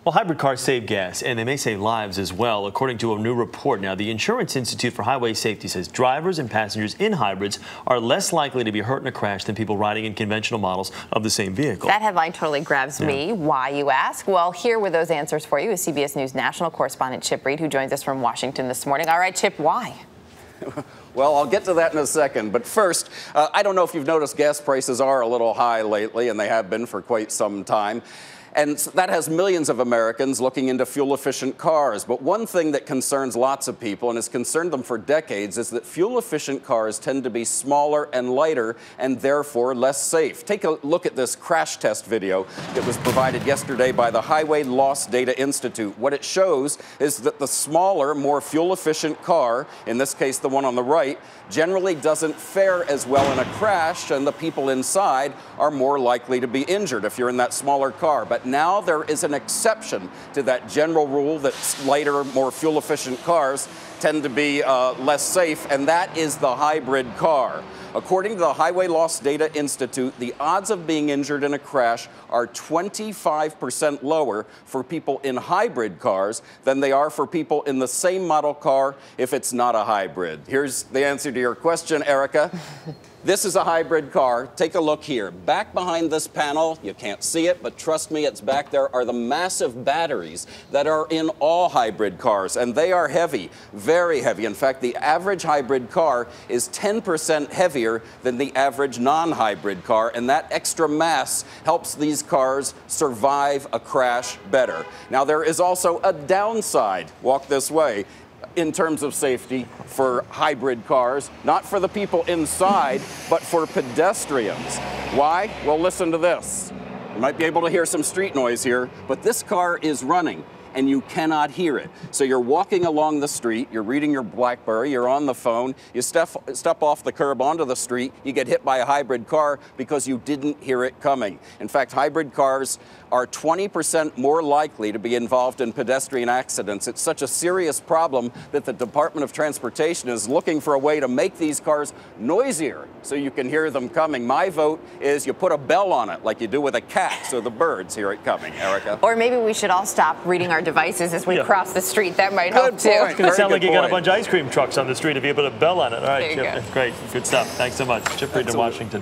Well, hybrid cars save gas, and they may save lives as well, according to a new report. Now, the Insurance Institute for Highway Safety says drivers and passengers in hybrids are less likely to be hurt in a crash than people riding in conventional models of the same vehicle. That headline totally grabs me. Why, you ask? Well, here with those answers for you is CBS News national correspondent Chip Reid, who joins us from Washington this morning. All right, Chip, why? Well, I'll get to that in a second. But first, I don't know if you've noticed gas prices are a little high lately, and they have been for quite some time. And that has millions of Americans looking into fuel-efficient cars. But one thing that concerns lots of people, and has concerned them for decades, is that fuel-efficient cars tend to be smaller and lighter, and therefore less safe. Take a look at this crash test video that was provided yesterday by the Highway Loss Data Institute. What it shows is that the smaller, more fuel-efficient car, in this case the one on the right, generally doesn't fare as well in a crash, and the people inside are more likely to be injured if you're in that smaller car. But now there is an exception to that general rule that lighter, more fuel-efficient cars tend to be less safe, and that is the hybrid car. According to the Highway Loss Data Institute, the odds of being injured in a crash are 25% lower for people in hybrid cars than they are for people in the same model car if it's not a hybrid. Here's the answer to your question, Erica. This is a hybrid car. Take a look here. Back behind this panel, you can't see it, but trust me, it's back there, are the massive batteries that are in all hybrid cars, and they are heavy, very heavy. In fact, the average hybrid car is 10% heavier than the average non-hybrid car, and that extra mass helps these cars survive a crash better. Now, there is also a downside. Walk this way. In terms of safety for hybrid cars, not for the people inside, but for pedestrians. Why? Well, listen to this. You might be able to hear some street noise here, but this car is running and you cannot hear it. So you're walking along the street, you're reading your BlackBerry, you're on the phone, you step off the curb onto the street, you get hit by a hybrid car because you didn't hear it coming. In fact, hybrid cars are 20% more likely to be involved in pedestrian accidents. It's such a serious problem that the Department of Transportation is looking for a way to make these cars noisier so you can hear them coming. My vote is you put a bell on it like you do with a cat so the birds hear it coming, Erica. Or maybe we should all stop reading our devices as we cross the street. That might help too. It's going to sound like you got a bunch of ice cream trucks on the street if you put a bell on it. All right, Chip. Great. Good stuff. Thanks so much. Chip Reid in Washington.